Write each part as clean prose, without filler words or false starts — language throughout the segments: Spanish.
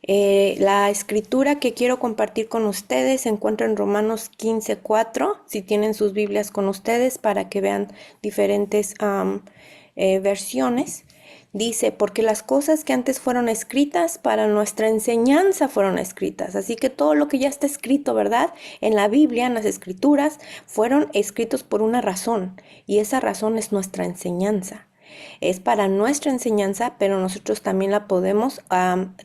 La escritura que quiero compartir con ustedes se encuentra en Romanos 15:4, si tienen sus Biblias con ustedes para que vean diferentes versiones. Dice, porque las cosas que antes fueron escritas para nuestra enseñanza fueron escritas. Así que todo lo que ya está escrito, ¿verdad? En la Biblia, en las escrituras, fueron escritos por una razón. Y esa razón es nuestra enseñanza. Es para nuestra enseñanza, pero nosotros también la podemos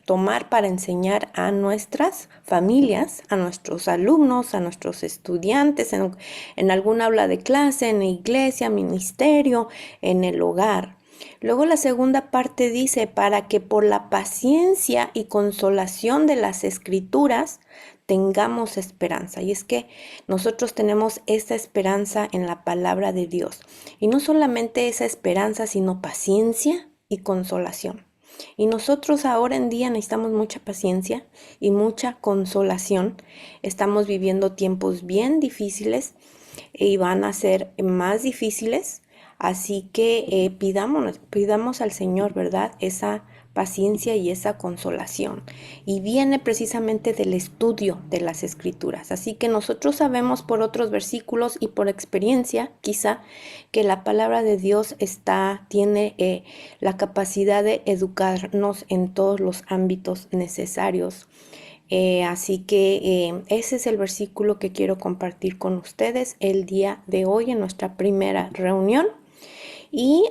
tomar para enseñar a nuestras familias, a nuestros alumnos, a nuestros estudiantes, en algún aula de clase, en la iglesia, ministerio, en el hogar. Luego la segunda parte dice, para que por la paciencia y consolación de las escrituras tengamos esperanza. Y es que nosotros tenemos esa esperanza en la palabra de Dios. Y no solamente esa esperanza, sino paciencia y consolación. Y nosotros ahora en día necesitamos mucha paciencia y mucha consolación. Estamos viviendo tiempos bien difíciles y van a ser más difíciles. Así que pidamos al Señor, ¿verdad? Esa paciencia y esa consolación. Y viene precisamente del estudio de las escrituras. Así que nosotros sabemos por otros versículos y por experiencia, quizá, que la palabra de Dios tiene la capacidad de educarnos en todos los ámbitos necesarios. Así que ese es el versículo que quiero compartir con ustedes el día de hoy en nuestra primera reunión. Y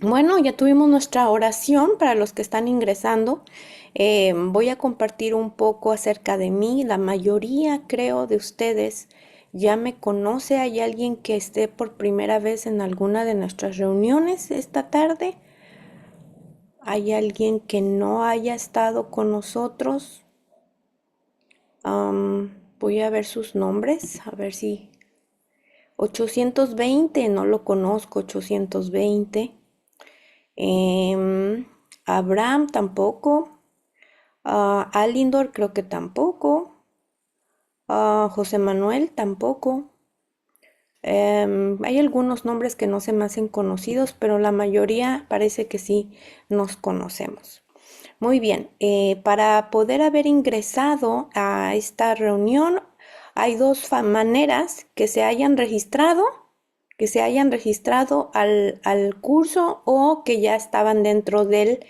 bueno, ya tuvimos nuestra oración para los que están ingresando. Voy a compartir un poco acerca de mí. La mayoría, creo, de ustedes ya me conoce. ¿Hay alguien que esté por primera vez en alguna de nuestras reuniones esta tarde? ¿Hay alguien que no haya estado con nosotros? Voy a ver sus nombres, a ver si 820, no lo conozco, 820. Abraham tampoco. Alindor creo que tampoco. José Manuel tampoco. Hay algunos nombres que no se me hacen conocidos, pero la mayoría parece que sí nos conocemos. Muy bien, para poder haber ingresado a esta reunión hay dos maneras: que se hayan registrado al curso o que ya estaban dentro del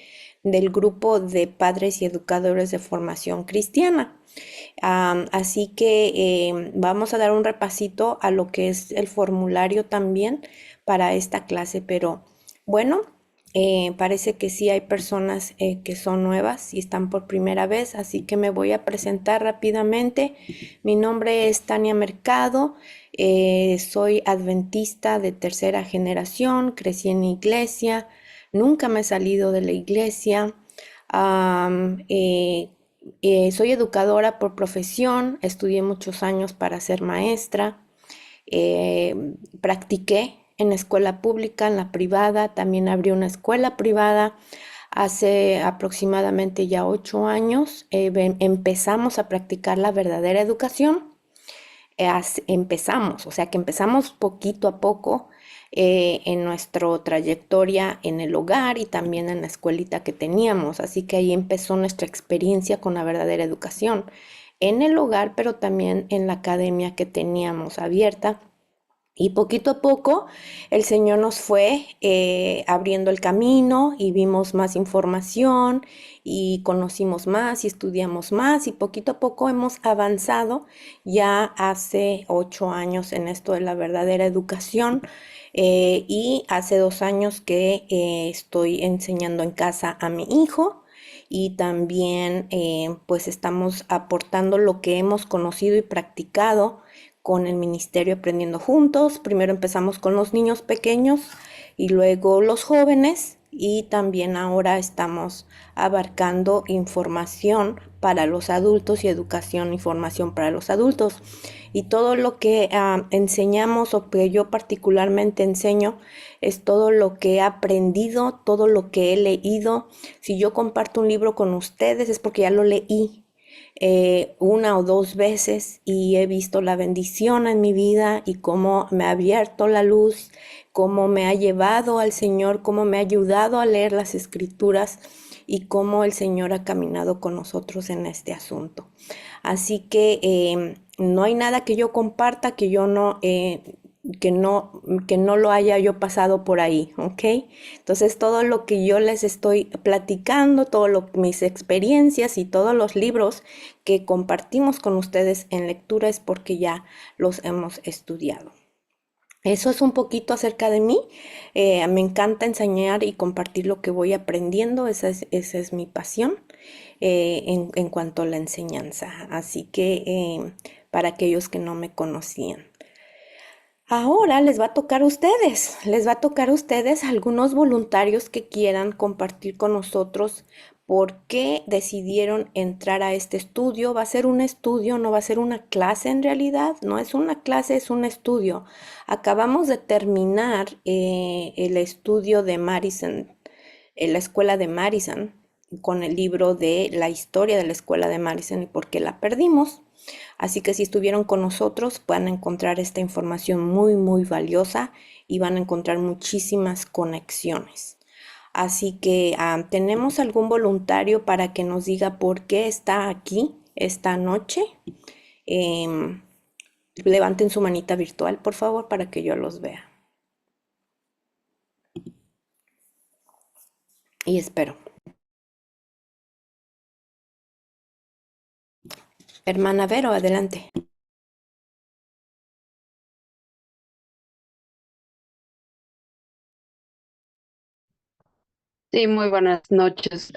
grupo de padres y educadores de formación cristiana. Así que vamos a dar un repasito a lo que es el formulario también para esta clase, pero bueno, parece que sí hay personas que son nuevas y están por primera vez, así que me voy a presentar rápidamente. Mi nombre es Tania Mercado, soy adventista de tercera generación, crecí en iglesia, nunca me he salido de la iglesia. Am, eh, Soy educadora por profesión, estudié muchos años para ser maestra, practiqué en la escuela pública, en la privada, también abrí una escuela privada hace aproximadamente ya 8 años. Empezamos a practicar la verdadera educación. Empezamos, o sea que empezamos poquito a poco en nuestra trayectoria en el hogar y también en la escuelita que teníamos. Así que ahí empezó nuestra experiencia con la verdadera educación en el hogar, pero también en la academia que teníamos abierta. Y poquito a poco el Señor nos fue abriendo el camino y vimos más información y conocimos más y estudiamos más y poquito a poco hemos avanzado ya hace 8 años en esto de la verdadera educación. Y hace 2 años que estoy enseñando en casa a mi hijo y también pues estamos aportando lo que hemos conocido y practicado con el ministerio Aprendiendo Juntos. Primero empezamos con los niños pequeños y luego los jóvenes, y también ahora estamos abarcando información para los adultos y educación y formación para los adultos. Y todo lo que enseñamos, o que yo particularmente enseño, es todo lo que he aprendido, todo lo que he leído. Si yo comparto un libro con ustedes es porque ya lo leí. una o dos veces y he visto la bendición en mi vida y cómo me ha abierto la luz, cómo me ha llevado al Señor, cómo me ha ayudado a leer las escrituras y cómo el Señor ha caminado con nosotros en este asunto. Así que no hay nada que yo comparta que yo no, que no lo haya yo pasado por ahí, ¿ok? Entonces todo lo que yo les estoy platicando, mis experiencias y todos los libros que compartimos con ustedes en lectura es porque ya los hemos estudiado. Eso es un poquito acerca de mí. Me encanta enseñar y compartir lo que voy aprendiendo. Esa es mi pasión en cuanto a la enseñanza. Así que para aquellos que no me conocían. Ahora les va a tocar a ustedes, les va a tocar a ustedes algunos voluntarios que quieran compartir con nosotros por qué decidieron entrar a este estudio. Va a ser un estudio, no va a ser una clase en realidad, no es una clase, es un estudio. Acabamos de terminar el estudio de Madison, en la escuela de Madison, con el libro de la historia de la escuela de Madison y por qué la perdimos. Así que si estuvieron con nosotros, van a encontrar esta información muy, muy valiosa y van a encontrar muchísimas conexiones. Así que tenemos algún voluntario para que nos diga por qué está aquí esta noche. Em, Levanten su manita virtual, por favor, para que yo los vea. Y espero. Hermana Vero, adelante. Sí, muy buenas noches.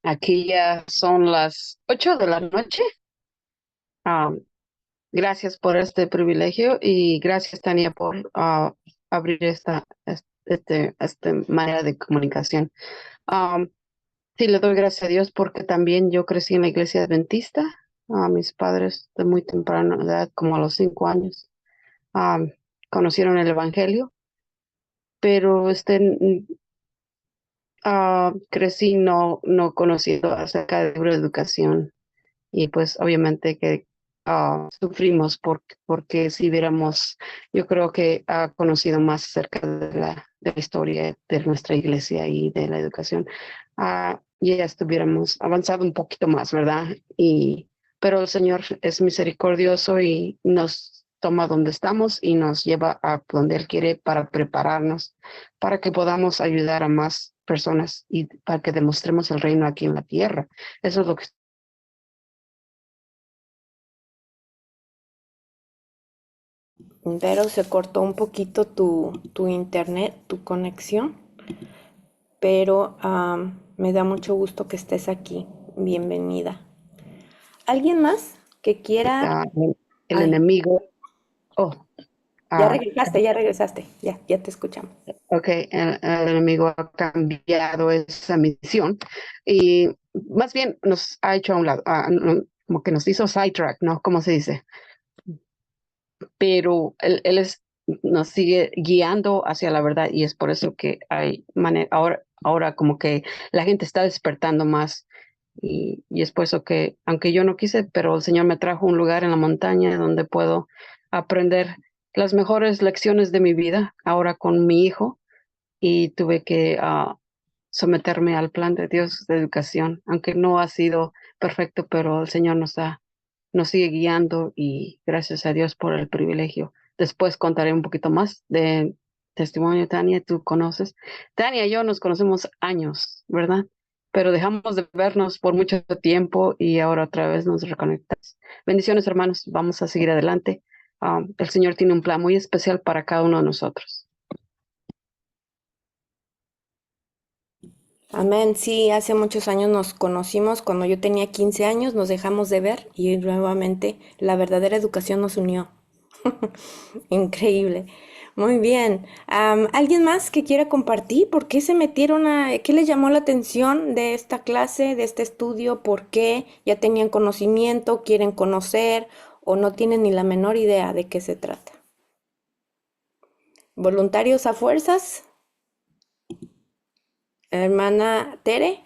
Aquí ya son las 8 de la noche. Ah, Gracias por este privilegio y gracias, Tania, por abrir esta manera de comunicación. Ah, sí, le doy gracias a Dios porque también yo crecí en la iglesia adventista. Mis padres de muy temprana edad, como a los 5 años, ah, conocieron el Evangelio, pero crecí no conociendo acerca de educación. Y pues obviamente que sufrimos porque si hubiéramos, yo creo que ha conocido más acerca de la historia de nuestra iglesia y de la educación, ya estuviéramos avanzado un poquito más, ¿verdad? Pero el Señor es misericordioso y nos toma donde estamos y nos lleva a donde Él quiere para prepararnos, para que podamos ayudar a más personas y para que demostremos el reino aquí en la tierra. Eso es lo que Vero, se cortó un poquito tu internet, tu conexión, pero me da mucho gusto que estés aquí. Bienvenida. ¿Alguien más que quiera? ah, el Ay, enemigo. Oh, ah, ya regresaste, ya te escuchamos. ok, el enemigo ha cambiado esa misión y más bien nos ha hecho a un lado, como que nos hizo sidetrack, ¿no? ¿Cómo se dice? Pero nos sigue guiando hacia la verdad y es por eso que hay ahora como que la gente está despertando más y es por eso que, aunque yo no quise, pero el Señor me trajo a un lugar en la montaña donde puedo aprender las mejores lecciones de mi vida ahora con mi hijo y tuve que someterme al plan de Dios de educación, aunque no ha sido perfecto, pero el Señor nos sigue guiando y gracias a Dios por el privilegio. Después contaré un poquito más de testimonio, Tania, tú conoces. Tania y yo nos conocemos años, ¿verdad? Pero dejamos de vernos por mucho tiempo y ahora otra vez nos reconectamos. Bendiciones, hermanos. Vamos a seguir adelante. El Señor tiene un plan muy especial para cada uno de nosotros. Amén, sí, hace muchos años nos conocimos, cuando yo tenía 15 años nos dejamos de ver y nuevamente la verdadera educación nos unió. Increíble. Muy bien. ¿Alguien más que quiera compartir? ¿Por qué se metieron qué les llamó la atención de esta clase, de este estudio? ¿Por qué ya tenían conocimiento, quieren conocer o no tienen ni la menor idea de qué se trata? ¿Voluntarios a fuerzas? Hermana Tere.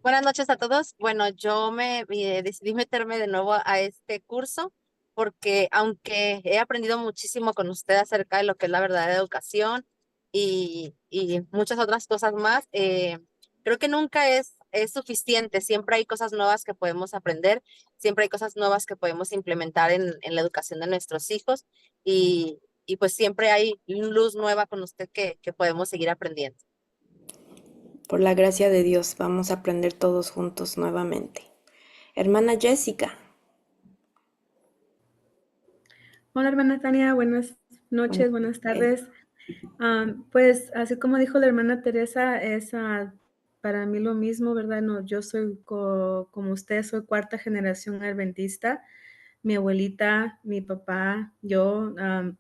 Buenas noches a todos. Bueno, yo decidí meterme de nuevo a este curso porque aunque he aprendido muchísimo con usted acerca de lo que es la verdadera educación y muchas otras cosas más, creo que nunca es suficiente. Siempre hay cosas nuevas que podemos aprender, siempre hay cosas nuevas que podemos implementar en la educación de nuestros hijos y pues siempre hay luz nueva con usted que podemos seguir aprendiendo. Por la gracia de Dios, vamos a aprender todos juntos nuevamente. Hermana Jessica, Hola, hermana Tania, buenas bueno, noches, buenas tardes. Pues así como dijo la hermana Teresa, es para mí lo mismo, ¿verdad? No, yo soy como usted, soy cuarta generación adventista. Mi abuelita, mi papá, yo,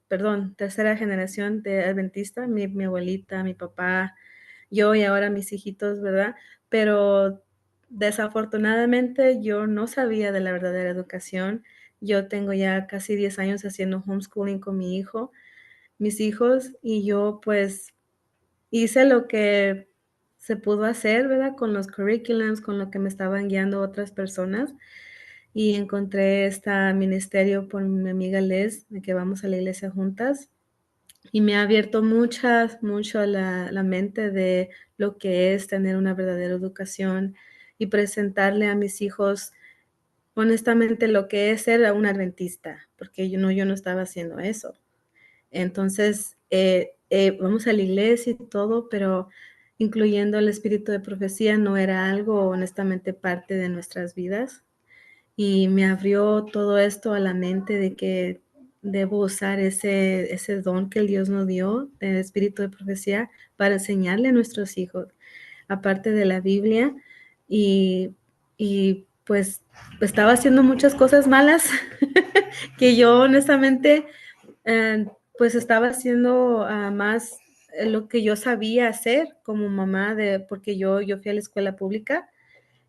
perdón, tercera generación de adventista, mi abuelita, mi papá, yo y ahora mis hijitos, ¿verdad? Pero desafortunadamente yo no sabía de la verdadera educación. Yo tengo ya casi 10 años haciendo homeschooling con mi hijo, mis hijos, y yo pues hice lo que se pudo hacer, ¿verdad? Con los curriculums, con lo que me estaban guiando otras personas. Y encontré este ministerio por mi amiga Les, de que vamos a la iglesia juntas. Y me ha abierto mucho la mente de lo que es tener una verdadera educación y presentarle a mis hijos honestamente lo que es ser un adventista, porque yo no estaba haciendo eso. Entonces, vamos a la iglesia y todo, pero incluyendo el espíritu de profecía no era algo honestamente parte de nuestras vidas. Y me abrió todo esto a la mente de que debo usar ese don que el Dios nos dio, el espíritu de profecía, para enseñarle a nuestros hijos, aparte de la Biblia. Y, y pues estaba haciendo muchas cosas malas que yo honestamente eh, pues estaba haciendo más lo que yo sabía hacer como mamá, porque yo fui a la escuela pública.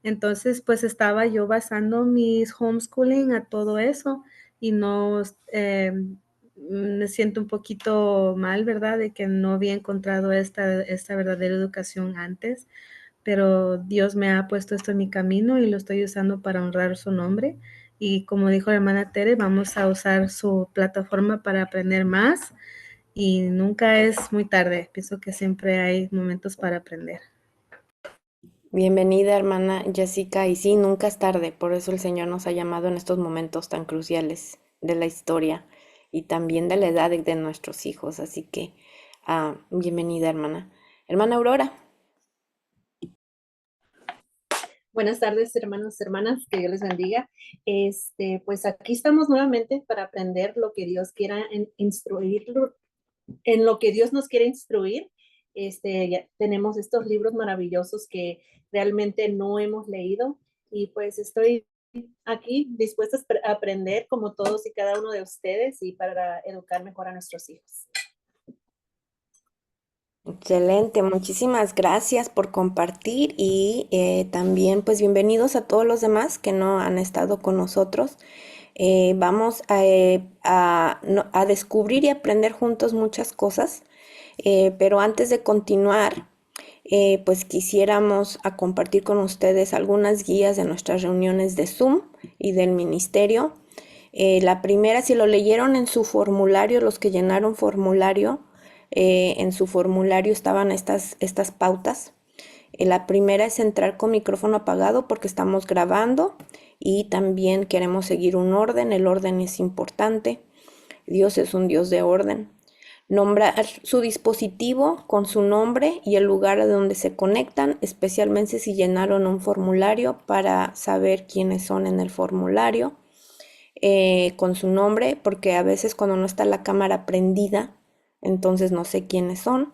Entonces, pues estaba yo basando mis homeschooling a todo eso y no me siento un poquito mal, ¿verdad? De que no había encontrado esta verdadera educación antes, pero Dios me ha puesto esto en mi camino y lo estoy usando para honrar su nombre. Y como dijo la hermana Tere, vamos a usar su plataforma para aprender más y nunca es muy tarde. Pienso que siempre hay momentos para aprender. bienvenida hermana Jessica, y sí, nunca es tarde, por eso el Señor nos ha llamado en estos momentos tan cruciales de la historia y también de la edad de nuestros hijos, así que bienvenida hermana. Hermana Aurora, Buenas tardes, hermanos, hermanas, que Dios les bendiga. Pues aquí estamos nuevamente para aprender lo que Dios quiera instruir, en lo que Dios nos quiere instruir. Ya tenemos estos libros maravillosos que realmente no hemos leído y pues estoy aquí dispuesta a aprender como todos y cada uno de ustedes y para educar mejor a nuestros hijos. excelente, muchísimas gracias por compartir y también pues bienvenidos a todos los demás que no han estado con nosotros. Vamos a descubrir y aprender juntos muchas cosas, pero antes de continuar, pues quisiéramos a compartir con ustedes algunas guías de nuestras reuniones de Zoom y del ministerio. La primera, si lo leyeron en su formulario, los que llenaron formulario, en su formulario estaban estas pautas. La primera es entrar con micrófono apagado porque estamos grabando y también queremos seguir un orden. El orden es importante. Dios es un Dios de orden. Nombrar su dispositivo con su nombre y el lugar a donde se conectan, especialmente si llenaron un formulario para saber quiénes son en el formulario, con su nombre, porque a veces cuando no está la cámara prendida, entonces no sé quiénes son.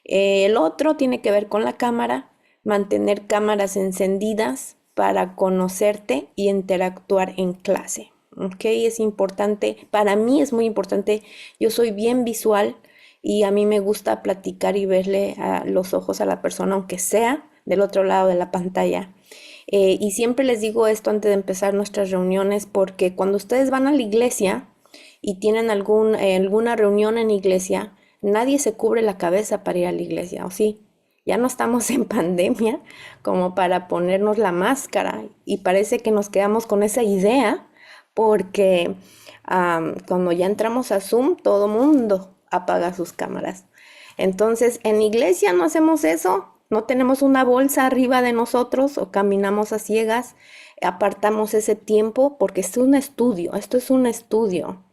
El otro tiene que ver con la cámara, mantener cámaras encendidas para conocerte y interactuar en clase. ¿Ok? Es importante, para mí es muy importante, yo soy bien visual y a mí me gusta platicar y verle a los ojos a la persona, aunque sea del otro lado de la pantalla. Y siempre les digo esto antes de empezar nuestras reuniones, porque cuando ustedes van a la iglesia y tienen alguna reunión en iglesia, nadie se cubre la cabeza para ir a la iglesia, ¿o sí? Ya no estamos en pandemia como para ponernos la máscara y parece que nos quedamos con esa idea porque cuando ya entramos a Zoom, todo mundo apaga sus cámaras. Entonces, en iglesia no hacemos eso, no tenemos una bolsa arriba de nosotros o caminamos a ciegas, apartamos ese tiempo porque esto es un estudio.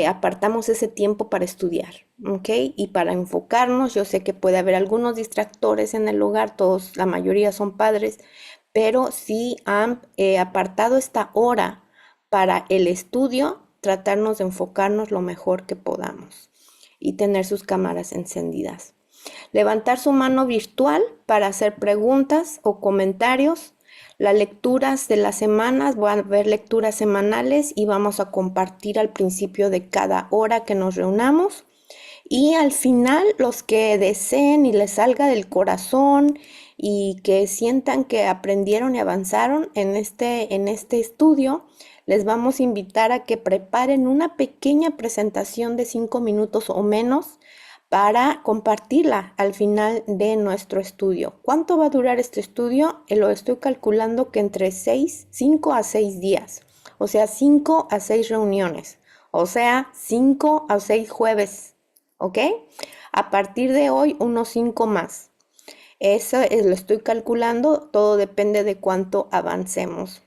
Apartamos ese tiempo para estudiar, ¿ok? Y para enfocarnos, yo sé que puede haber algunos distractores en el hogar, todos, la mayoría son padres, pero si han apartado esta hora para el estudio, tratarnos de enfocarnos lo mejor que podamos y tener sus cámaras encendidas. Levantar su mano virtual para hacer preguntas o comentarios. Las lecturas de las semanas, van a haber lecturas semanales y vamos a compartir al principio de cada hora que nos reunamos. Y al final, los que deseen y les salga del corazón y que sientan que aprendieron y avanzaron en este estudio, les vamos a invitar a que preparen una pequeña presentación de 5 minutos o menos para compartirla al final de nuestro estudio. ¿Cuánto va a durar este estudio? Lo estoy calculando que entre 5 a 6 días, o sea, 5 a 6 reuniones, o sea, 5 a 6 jueves, ¿ok? A partir de hoy, unos 5 más. Eso lo estoy calculando, todo depende de cuánto avancemos.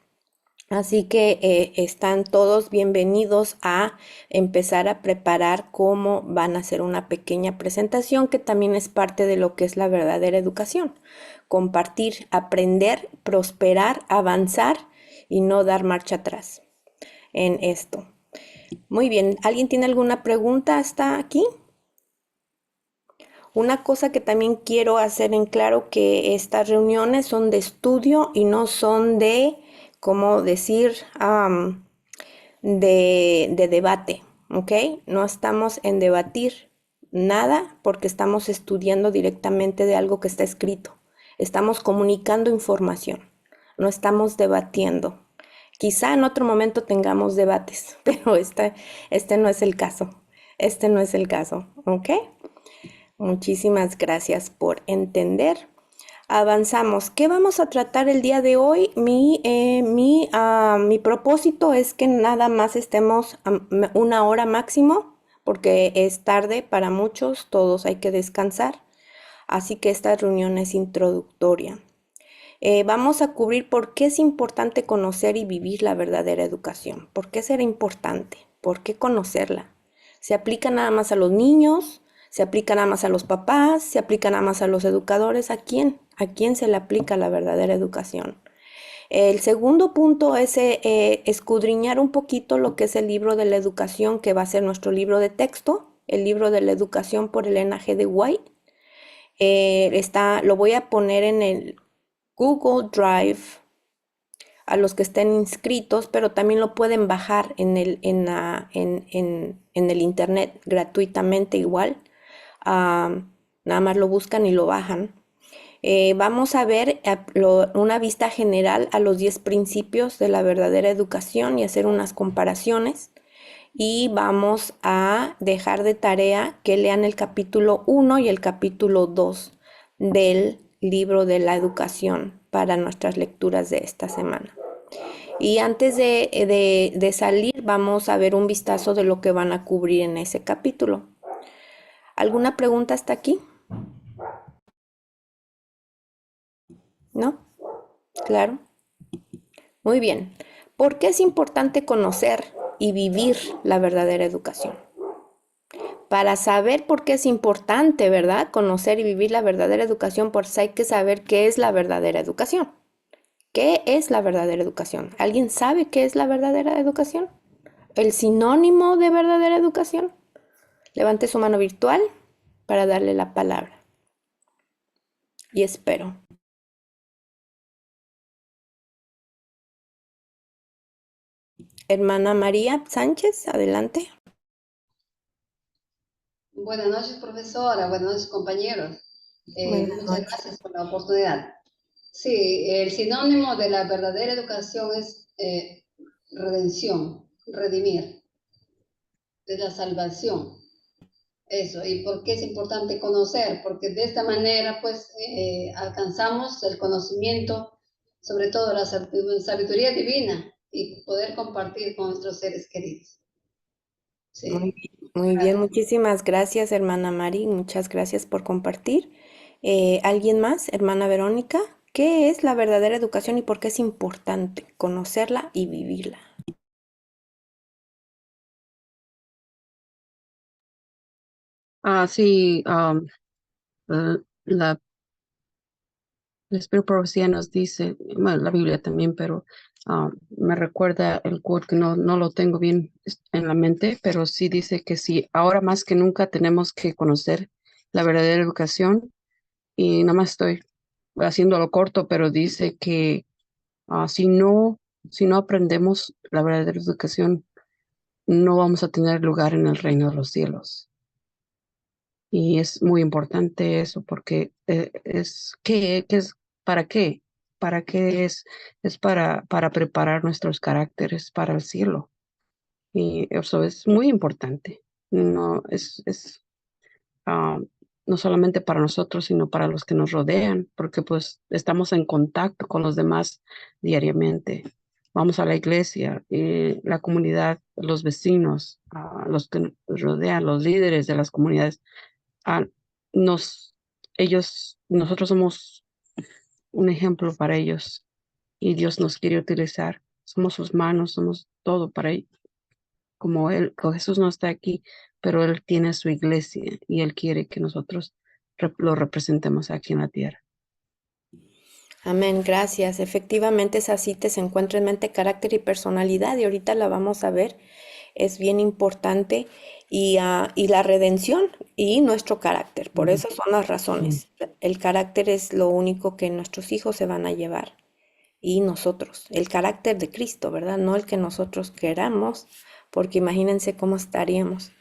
Así que están todos bienvenidos a empezar a preparar cómo van a hacer una pequeña presentación que también es parte de lo que es la verdadera educación. Compartir, aprender, prosperar, avanzar y no dar marcha atrás en esto. Muy bien, ¿alguien tiene alguna pregunta hasta aquí? Una cosa que también quiero hacer en claro que estas reuniones son de estudio y no son de, ¿cómo decir? De debate, ¿ok? No estamos en debatir nada porque estamos estudiando directamente de algo que está escrito. Estamos comunicando información, no estamos debatiendo. Quizá en otro momento tengamos debates, pero este no es el caso. Este no es el caso, ¿ok? Muchísimas gracias por entender. Avanzamos. ¿Qué vamos a tratar el día de hoy? Mi propósito es que nada más estemos una hora máximo, porque es tarde para muchos, todos hay que descansar. Así que esta reunión es introductoria. Vamos a cubrir por qué es importante conocer y vivir la verdadera educación. ¿Por qué será importante? ¿Por qué conocerla? ¿Se aplica nada más a los niños? ¿Se aplica nada más a los papás? ¿Se aplica nada más a los educadores? ¿A quién? ¿A quién se le aplica la verdadera educación? El segundo punto es escudriñar un poquito lo que es el libro de la educación, que va a ser nuestro libro de texto, el libro de la educación por Elena G. de White. Lo voy a poner en el Google Drive a los que estén inscritos, pero también lo pueden bajar en el internet gratuitamente igual. Nada más lo buscan y lo bajan. Vamos a ver una vista general a los 10 principios de la verdadera educación y hacer unas comparaciones. Y vamos a dejar de tarea que lean el capítulo 1 y el capítulo 2 del libro de la educación para nuestras lecturas de esta semana. Y antes de salir, vamos a ver un vistazo de lo que van a cubrir en ese capítulo. ¿Alguna pregunta hasta aquí? ¿No? Claro. Muy bien. ¿Por qué es importante conocer y vivir la verdadera educación? Para saber por qué es importante, ¿verdad? Conocer y vivir la verdadera educación, pues hay que saber qué es la verdadera educación. ¿Qué es la verdadera educación? ¿Alguien sabe qué es la verdadera educación? ¿El sinónimo de verdadera educación? Levante su mano virtual para darle la palabra. Y espero. Hermana María Sánchez, adelante. Buenas noches, profesora. Buenas noches, compañeros. Buenas Muchas noches. gracias por la oportunidad. Sí, el sinónimo de la verdadera educación es redención, redimir, de la salvación. Eso, y por qué es importante conocer, porque de esta manera pues alcanzamos el conocimiento, sobre todo la sabiduría divina y poder compartir con nuestros seres queridos. Sí, Muy bien, muchísimas gracias, hermana Mari, muchas gracias por compartir. ¿Alguien más, hermana Verónica? ¿Qué es la verdadera educación y por qué es importante conocerla y vivirla? Sí, la el Espíritu Profecía nos dice, bueno, la Biblia también, pero me recuerda el quote que no lo tengo bien en la mente, pero sí dice que sí, ahora más que nunca tenemos que conocer la verdadera educación y nada más estoy haciéndolo corto, pero dice que si no aprendemos la verdadera educación, no vamos a tener lugar en el reino de los cielos. Y es muy importante eso porque ¿qué es? ¿Para qué? ¿Para qué es? Es para preparar nuestros caracteres para el cielo. Y eso es muy importante. No es ah, no solamente para nosotros, sino para los que nos rodean, porque pues estamos en contacto con los demás diariamente. Vamos a la iglesia, la comunidad, los vecinos, los que nos rodean, los líderes de las comunidades ah, nos, nosotros somos un ejemplo para ellos y Dios nos quiere utilizar. Somos sus manos, somos todo para él. Como Jesús no está aquí, pero Él tiene su iglesia y Él quiere que nosotros lo representemos aquí en la tierra. Amén, gracias. Efectivamente, esa cita se encuentra en mente, carácter y personalidad, y ahorita la vamos a ver. Es bien importante y la redención y nuestro carácter. Por eso son las razones. El carácter es lo único que nuestros hijos se van a llevar y nosotros. El carácter de Cristo, ¿verdad? No el que nosotros queramos, porque imagínense cómo estaríamos,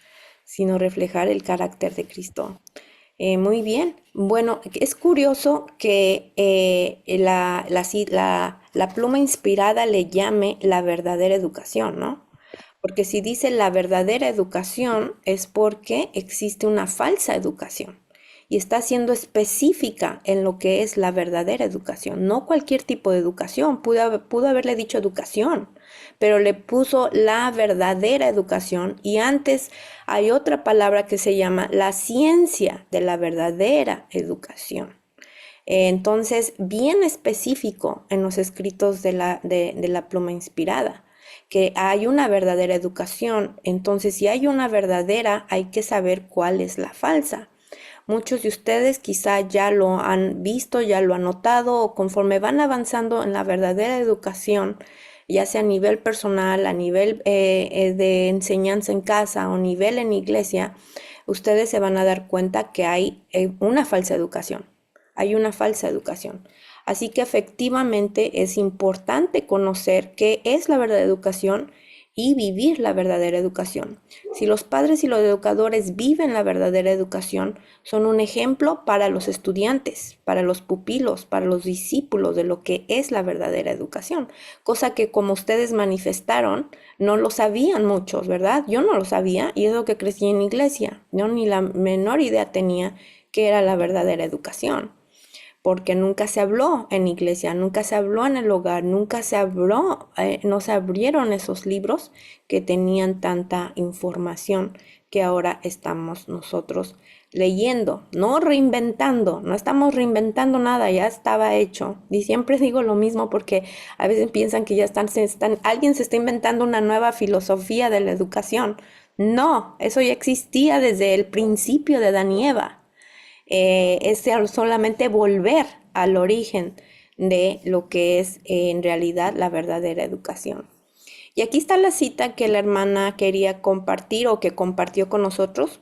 sino reflejar el carácter de Cristo. Muy bien. Bueno, es curioso que la pluma inspirada le llame la verdadera educación, ¿no? Porque si dice la verdadera educación es porque existe una falsa educación y está siendo específica en lo que es la verdadera educación, no cualquier tipo de educación. Pudo haberle dicho educación, pero le puso la verdadera educación y antes hay otra palabra que se llama la ciencia de la verdadera educación. Entonces, bien específico en los escritos de la pluma inspirada, que hay una verdadera educación. Entonces, si hay una verdadera, hay que saber cuál es la falsa. Muchos de ustedes quizá ya lo han visto, ya lo han notado, o conforme van avanzando en la verdadera educación, ya sea a nivel personal, a nivel de enseñanza en casa o nivel en iglesia, ustedes se van a dar cuenta que hay una falsa educación. Hay una falsa educación. Así que efectivamente es importante conocer qué es la verdadera educación y vivir la verdadera educación. Si los padres y los educadores viven la verdadera educación, son un ejemplo para los estudiantes, para los pupilos, para los discípulos de lo que es la verdadera educación. Cosa que como ustedes manifestaron, no lo sabían muchos, ¿verdad? Yo no lo sabía y es lo que crecí en iglesia. Yo ni la menor idea tenía que era la verdadera educación porque nunca se habló en iglesia, nunca se habló en el hogar, nunca se habló, no se abrieron esos libros que tenían tanta información que ahora estamos nosotros leyendo, no reinventando, no estamos reinventando nada, ya estaba hecho. Y siempre digo lo mismo porque a veces piensan que ya alguien se está inventando una nueva filosofía de la educación. No, eso ya existía desde el principio de Adán y Eva. Es solamente volver al origen de lo que es en realidad la verdadera educación. Y aquí está la cita que la hermana quería compartir o que compartió con nosotros.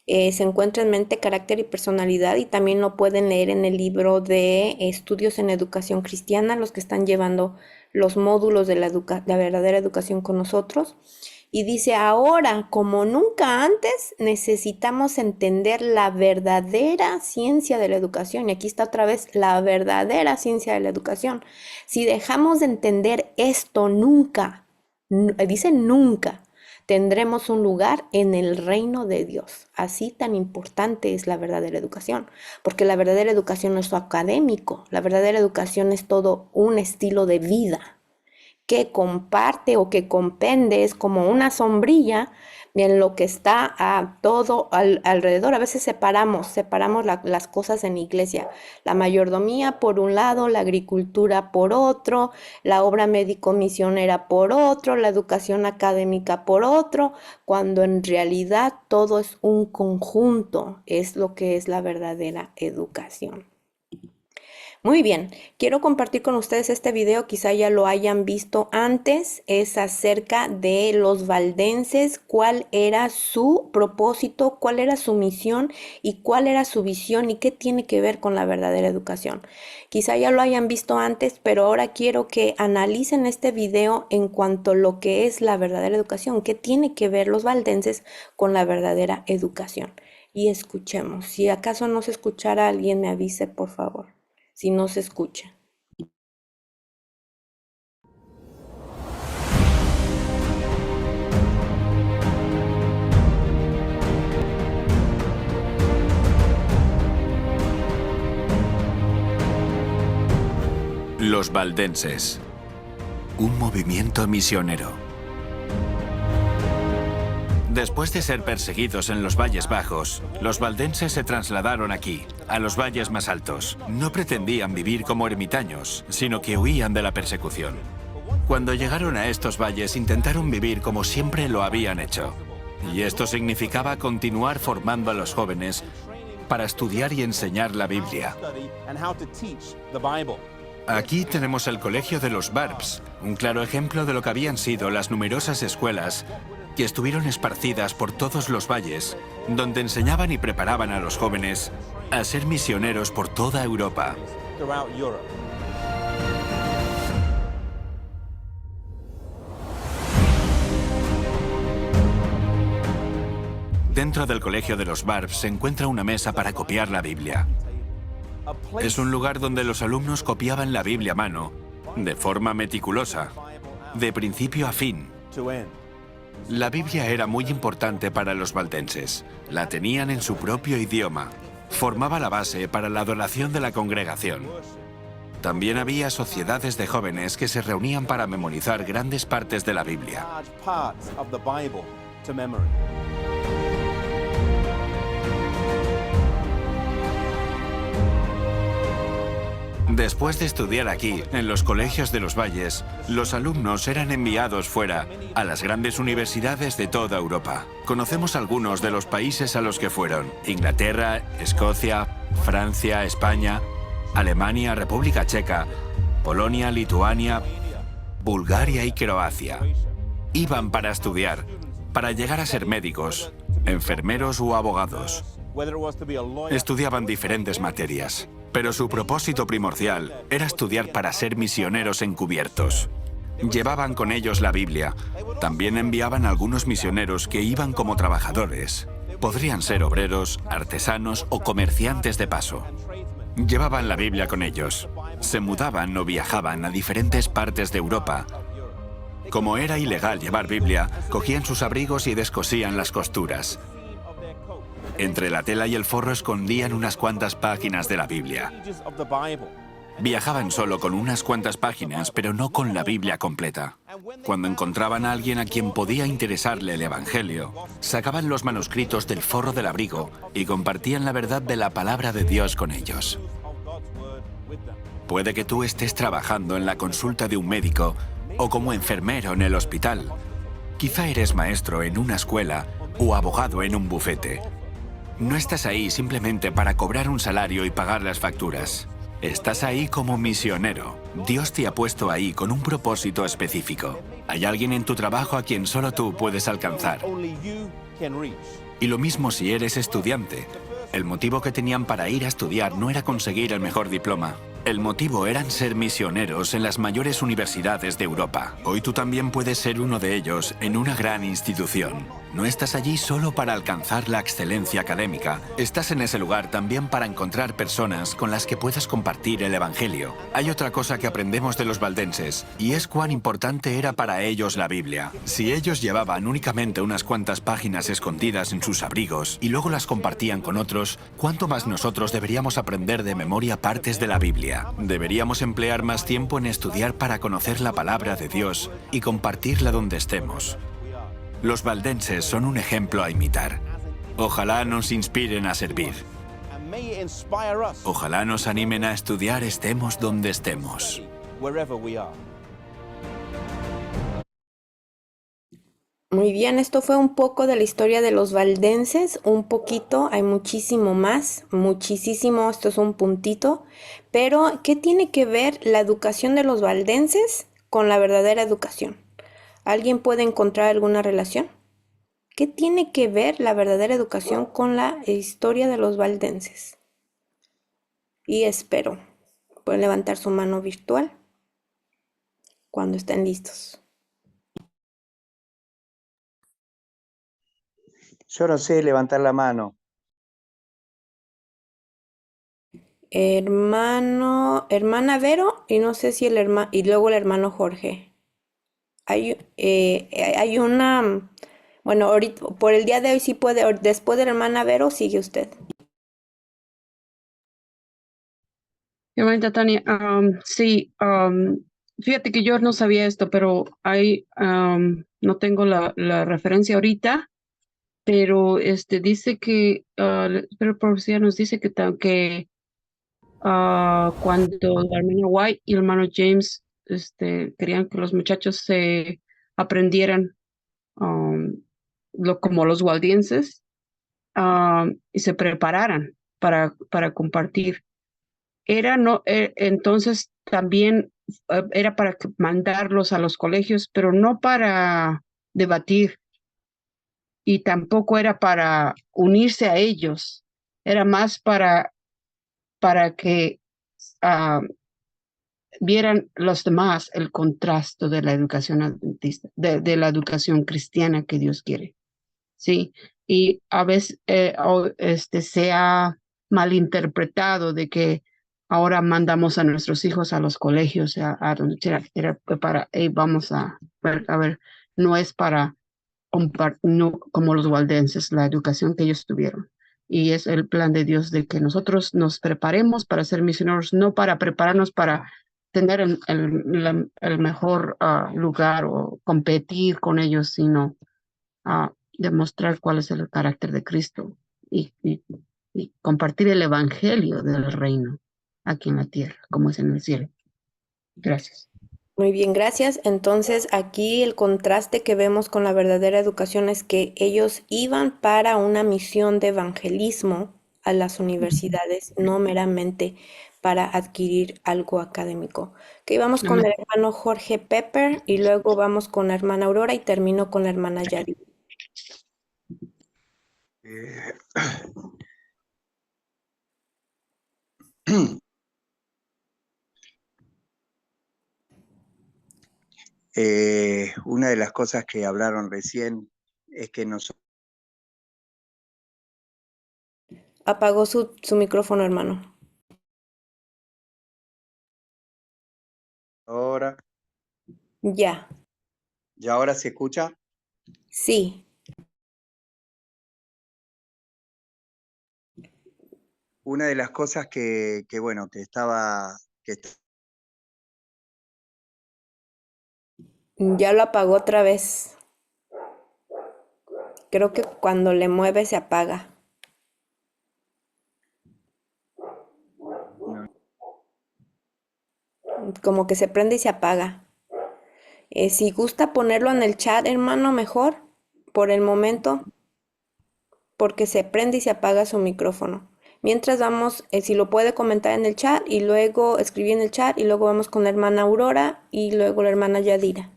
Se encuentra en mente, carácter y personalidad y también lo pueden leer en el libro de estudios en educación cristiana, los que están llevando los módulos de la verdadera educación con nosotros. Y dice, ahora como nunca antes necesitamos entender la verdadera ciencia de la educación. Y aquí está otra vez la verdadera ciencia de la educación. Si dejamos de entender esto nunca, dice nunca, tendremos un lugar en el reino de Dios. Así tan importante es la verdadera educación, porque la verdadera educación no es lo académico, la verdadera educación es todo un estilo de vida que comparte o que compende, es como una sombrilla en lo que está a todo alrededor. A veces separamos las cosas en iglesia. La mayordomía por un lado, la agricultura por otro, la obra médico-misionera por otro, la educación académica por otro, cuando en realidad todo es un conjunto, es lo que es la verdadera educación. Muy bien, quiero compartir con ustedes este video, quizá ya lo hayan visto antes, es acerca de los valdenses, cuál era su propósito, cuál era su misión y cuál era su visión y qué tiene que ver con la verdadera educación. Quizá ya lo hayan visto antes, pero ahora quiero que analicen este video en cuanto a lo que es la verdadera educación, qué tiene que ver los valdenses con la verdadera educación. Y escuchemos, si acaso no se escuchara, alguien me avise, por favor. Si no se escucha. Los valdenses, un movimiento misionero. Después de ser perseguidos en los valles bajos, los valdenses se trasladaron aquí, a los valles más altos. No pretendían vivir como ermitaños, sino que huían de la persecución. Cuando llegaron a estos valles, intentaron vivir como siempre lo habían hecho. Y esto significaba continuar formando a los jóvenes para estudiar y enseñar la Biblia. Aquí tenemos el colegio de los Barbs, un claro ejemplo de lo que habían sido las numerosas escuelas que estuvieron esparcidas por todos los valles, donde enseñaban y preparaban a los jóvenes a ser misioneros por toda Europa. Dentro del colegio de los Barbs se encuentra una mesa para copiar la Biblia. Es un lugar donde los alumnos copiaban la Biblia a mano, de forma meticulosa, de principio a fin. La Biblia era muy importante para los valdenses. La tenían en su propio idioma. Formaba la base para la adoración de la congregación. También había sociedades de jóvenes que se reunían para memorizar grandes partes de la Biblia. Después de estudiar aquí, en los colegios de los valles, los alumnos eran enviados fuera, a las grandes universidades de toda Europa. Conocemos algunos de los países a los que fueron: Inglaterra, Escocia, Francia, España, Alemania, República Checa, Polonia, Lituania, Bulgaria y Croacia. Iban para estudiar, para llegar a ser médicos, enfermeros o abogados. Estudiaban diferentes materias, pero su propósito primordial era estudiar para ser misioneros encubiertos. Llevaban con ellos la Biblia. También enviaban a algunos misioneros que iban como trabajadores. Podrían ser obreros, artesanos o comerciantes de paso. Llevaban la Biblia con ellos. Se mudaban o viajaban a diferentes partes de Europa. Como era ilegal llevar Biblia, cogían sus abrigos y descosían las costuras. Entre la tela y el forro escondían unas cuantas páginas de la Biblia. Viajaban solo con unas cuantas páginas, pero no con la Biblia completa. Cuando encontraban a alguien a quien podía interesarle el Evangelio, sacaban los manuscritos del forro del abrigo y compartían la verdad de la palabra de Dios con ellos. Puede que tú estés trabajando en la consulta de un médico o como enfermero en el hospital. Quizá eres maestro en una escuela o abogado en un bufete. No estás ahí simplemente para cobrar un salario y pagar las facturas. Estás ahí como misionero. Dios te ha puesto ahí con un propósito específico. Hay alguien en tu trabajo a quien solo tú puedes alcanzar. Y lo mismo si eres estudiante. El motivo que tenían para ir a estudiar no era conseguir el mejor diploma. El motivo era ser misioneros en las mayores universidades de Europa. Hoy tú también puedes ser uno de ellos en una gran institución. No estás allí solo para alcanzar la excelencia académica. Estás en ese lugar también para encontrar personas con las que puedas compartir el Evangelio. Hay otra cosa que aprendemos de los valdenses, y es cuán importante era para ellos la Biblia. Si ellos llevaban únicamente unas cuantas páginas escondidas en sus abrigos y luego las compartían con otros, ¿cuánto más nosotros deberíamos aprender de memoria partes de la Biblia? Deberíamos emplear más tiempo en estudiar para conocer la palabra de Dios y compartirla donde estemos. Los valdenses son un ejemplo a imitar. Ojalá nos inspiren a servir. Ojalá nos animen a estudiar estemos donde estemos. Muy bien, esto fue un poco de la historia de los valdenses, un poquito, hay muchísimo más, muchísimo, esto es un puntito, pero ¿qué tiene que ver la educación de los valdenses con la verdadera educación? ¿Alguien puede encontrar alguna relación? ¿Qué tiene que ver la verdadera educación con la historia de los valdenses? Y espero, pueden levantar su mano virtual cuando estén listos. Yo no sé levantar la mano. Hermana Vero, y no sé si y luego el hermano Jorge. Hay una, bueno, ahorita, por el día de hoy sí puede, después de la hermana Vero sigue usted. Hermanita Tania, sí, fíjate que yo no sabía esto, pero no tengo la referencia ahorita, pero dice que, pero el profecía nos dice que cuando la hermana White y el hermano James querían que los muchachos se aprendieran um, como los waldenses y se prepararan para compartir. Entonces también era para mandarlos a los colegios, pero no para debatir y tampoco era para unirse a ellos, era más para que vieran los demás el contraste de la educación adventista, de la educación cristiana que Dios quiere. Sí, y a veces se ha malinterpretado de que ahora mandamos a nuestros hijos a los colegios, a donde era para, vamos a ver, no es para no, como los waldenses, la educación que ellos tuvieron. Y es el plan de Dios de que nosotros nos preparemos para ser misioneros, no para prepararnos para tener el mejor lugar o competir con ellos, sino demostrar cuál es el carácter de Cristo y compartir el evangelio del reino aquí en la tierra, como es en el cielo. Gracias. Muy bien, gracias. Entonces, aquí el contraste que vemos con la verdadera educación es que ellos iban para una misión de evangelismo a las universidades, no meramente para adquirir algo académico. Ok, vamos con el hermano Jorge Pepper y luego vamos con la hermana Aurora y termino con la hermana Yari. Una de las cosas que hablaron recién es que nosotros... Apagó su micrófono, hermano. Ahora, Ya, ¿y ahora se escucha? sí. Una de las cosas que bueno, que Ya lo apagó otra vez. Creo que cuando le mueve se apaga. Como que se prende y se apaga. Si gusta ponerlo en el chat, hermano, mejor, por el momento, porque se prende y se apaga su micrófono. Mientras vamos, si lo puede comentar en el chat y luego escribir en el chat y luego vamos con la hermana Aurora y luego la hermana Yadira.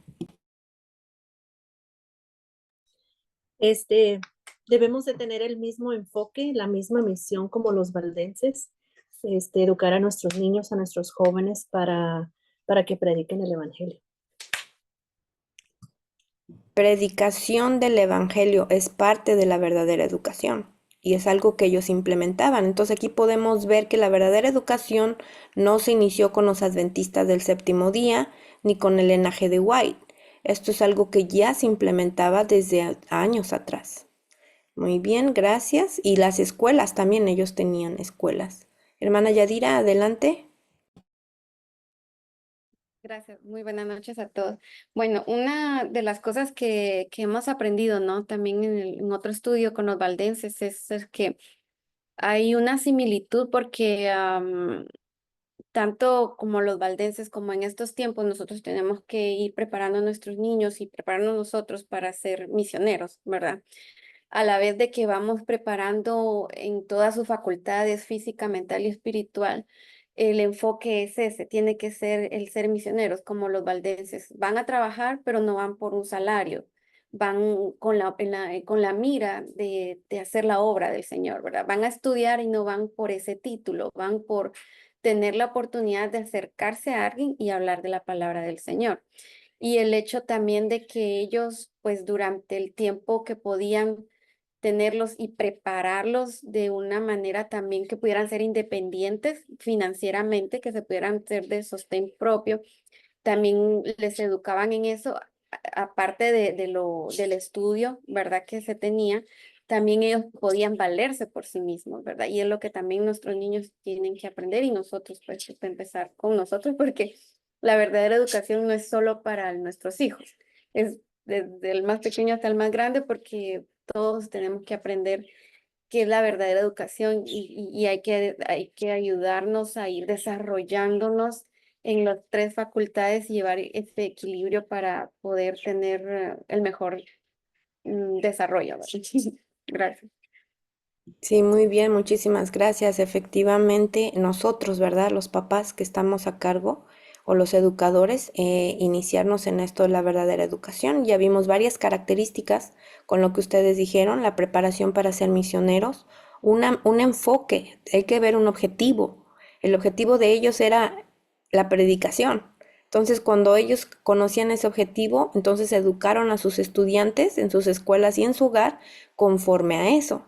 Debemos de tener el mismo enfoque, la misma misión como los valdenses, educar a nuestros niños, a nuestros jóvenes para que prediquen el evangelio. predicación del evangelio es parte de la verdadera educación y es algo que ellos implementaban. Entonces aquí podemos ver que la verdadera educación no se inició con los adventistas del séptimo día ni con el linaje de White. Esto es algo que ya se implementaba desde años atrás. Muy bien, gracias. Y las escuelas también, ellos tenían escuelas. Hermana Yadira, adelante. Gracias, muy buenas noches a todos. Bueno, una de las cosas que hemos aprendido, ¿no? También en otro estudio con los valdenses es que hay una similitud porque tanto como los valdenses como en estos tiempos nosotros tenemos que ir preparando a nuestros niños y prepararnos nosotros para ser misioneros, ¿verdad? A la vez de que vamos preparando en todas sus facultades física, mental y espiritual, el enfoque es ese, tiene que ser el ser misioneros, como los valdenses. Van a trabajar, pero no van por un salario, van con la mira de hacer la obra del Señor, ¿verdad? Van a estudiar y no van por ese título, van por tener la oportunidad de acercarse a alguien y hablar de la palabra del Señor. Y el hecho también de que ellos, pues durante el tiempo que podían tenerlos y prepararlos de una manera también que pudieran ser independientes financieramente, que se pudieran ser de sostén propio. También les educaban en eso, aparte del estudio, ¿verdad? Que se tenía, también ellos podían valerse por sí mismos, ¿verdad? Y es lo que también nuestros niños tienen que aprender y nosotros, pues, empezar con nosotros, porque la verdadera educación no es solo para nuestros hijos, es desde el más pequeño hasta el más grande, porque todos tenemos que aprender qué es la verdadera educación y hay que ayudarnos a ir desarrollándonos en las tres facultades y llevar ese equilibrio para poder tener el mejor desarrollo, ¿verdad? Gracias. Sí, muy bien, muchísimas gracias. Efectivamente, nosotros, ¿verdad? Los papás que estamos a cargo o los educadores, iniciarnos en esto de la verdadera educación. Ya vimos varias características con lo que ustedes dijeron, la preparación para ser misioneros, un enfoque, hay que ver un objetivo. El objetivo de ellos era la predicación. Entonces, cuando ellos conocían ese objetivo, entonces educaron a sus estudiantes en sus escuelas y en su hogar conforme a eso.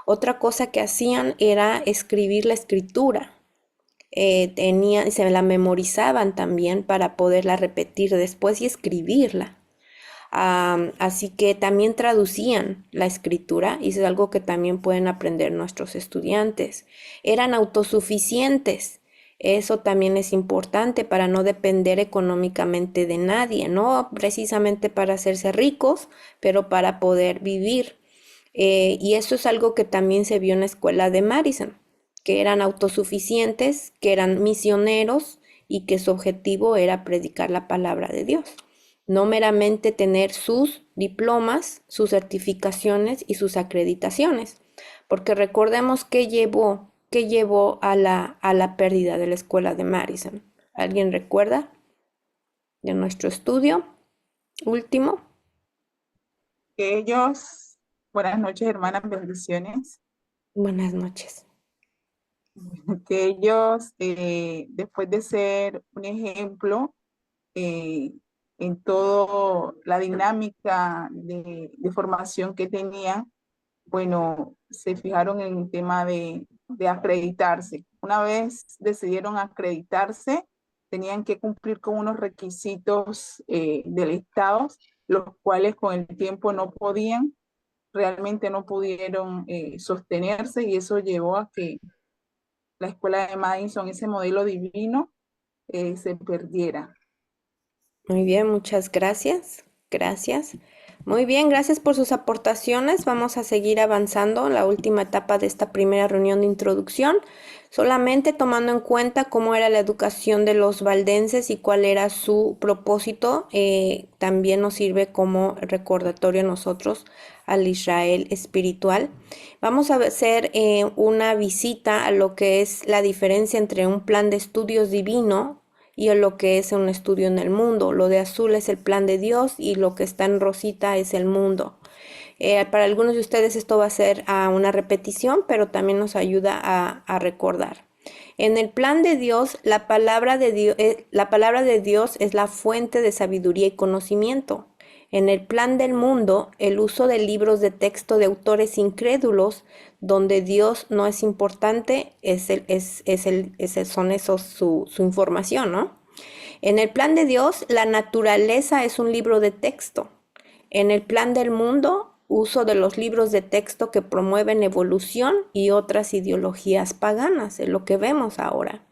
Otra cosa que hacían era escribir la escritura. Se la memorizaban también para poderla repetir después y escribirla. Así que también traducían la escritura y eso es algo que también pueden aprender nuestros estudiantes. Eran autosuficientes. Eso también es importante para no depender económicamente de nadie, no precisamente para hacerse ricos, pero para poder vivir. Y eso es algo que también se vio en la escuela de Madison, que eran autosuficientes, que eran misioneros y que su objetivo era predicar la palabra de Dios. No meramente tener sus diplomas, sus certificaciones y sus acreditaciones, porque recordemos que llevó a la pérdida de la escuela de Madison. ¿Alguien recuerda de nuestro estudio último? Que ellos, buenas noches hermanas, bendiciones, Buenas noches. que ellos después de ser un ejemplo en toda la dinámica de formación que tenían, bueno, se fijaron en el tema de acreditarse. Una vez decidieron acreditarse, tenían que cumplir con unos requisitos del Estado, los cuales con el tiempo no podían, realmente no pudieron sostenerse y eso llevó a que la escuela de Madison, ese modelo divino, se perdiera. Muy bien, muchas gracias. Gracias. Muy bien, gracias por sus aportaciones. Vamos a seguir avanzando en la última etapa de esta primera reunión de introducción, solamente tomando en cuenta cómo era la educación de los valdenses y cuál era su propósito. También nos sirve como recordatorio a nosotros al Israel espiritual. Vamos a hacer una visita a lo que es la diferencia entre un plan de estudios divino y a lo que es un estudio en el mundo. Lo de azul es el plan de Dios y lo que está en rosita es el mundo. Para algunos de ustedes esto va a ser una repetición, pero también nos ayuda a recordar. En el plan de Dios, la palabra de Dios es la fuente de sabiduría y conocimiento. En el plan del mundo, el uso de libros de texto de autores incrédulos, donde Dios no es importante, son esos su información, ¿no? En el plan de Dios, la naturaleza es un libro de texto. En el plan del mundo, uso de los libros de texto que promueven evolución y otras ideologías paganas, es lo que vemos ahora.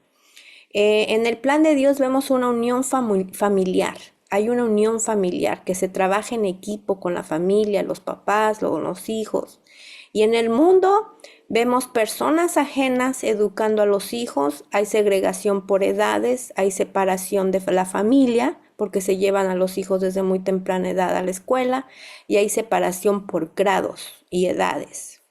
En el plan de Dios vemos una unión familiar. Hay una unión familiar que se trabaja en equipo con la familia, los papás, los hijos. Y en el mundo vemos personas ajenas educando a los hijos, hay segregación por edades, hay separación de la familia, porque se llevan a los hijos desde muy temprana edad a la escuela, y hay separación por grados y edades.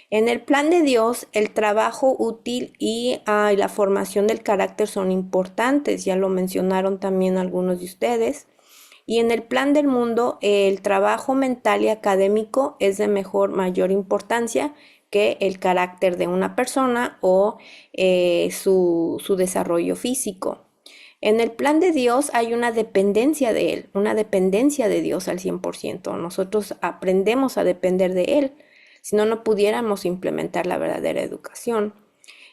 En el plan de Dios, el trabajo útil y la formación del carácter son importantes, ya lo mencionaron también algunos de ustedes. Y en el plan del mundo, el trabajo mental y académico es de mayor importancia que el carácter de una persona o su desarrollo físico. En el plan de Dios hay una dependencia de Él, una dependencia de Dios al 100%. Nosotros aprendemos a depender de Él, si no, no pudiéramos implementar la verdadera educación.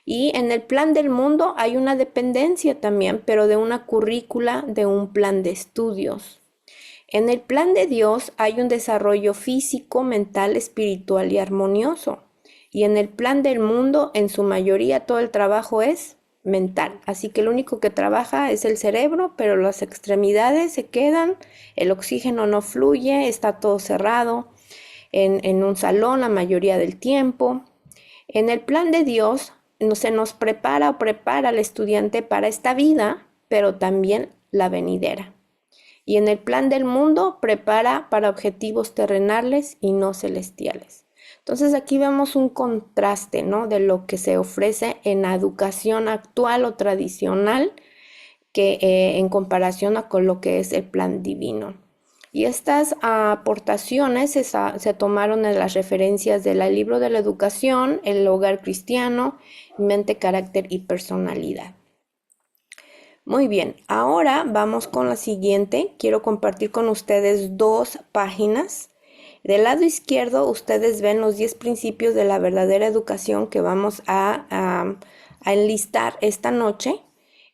Y en el plan del mundo hay una dependencia también, pero de una currícula, de un plan de estudios. En el plan de Dios hay un desarrollo físico, mental, espiritual y armonioso. Y en el plan del mundo, en su mayoría, todo el trabajo es mental. Así que lo único que trabaja es el cerebro, pero las extremidades se quedan, el oxígeno no fluye, está todo cerrado en un salón la mayoría del tiempo. En el plan de Dios se nos prepara al estudiante para esta vida, pero también la venidera. Y en el plan del mundo prepara para objetivos terrenales y no celestiales. Entonces aquí vemos un contraste, ¿no?, de lo que se ofrece en la educación actual o tradicional que en comparación con lo que es el plan divino. Y estas aportaciones se tomaron en las referencias del libro de la educación, el hogar cristiano, mente, carácter y personalidad. Muy bien, ahora vamos con la siguiente. Quiero compartir con ustedes 2 páginas. Del lado izquierdo ustedes ven los 10 principios de la verdadera educación que vamos a enlistar esta noche.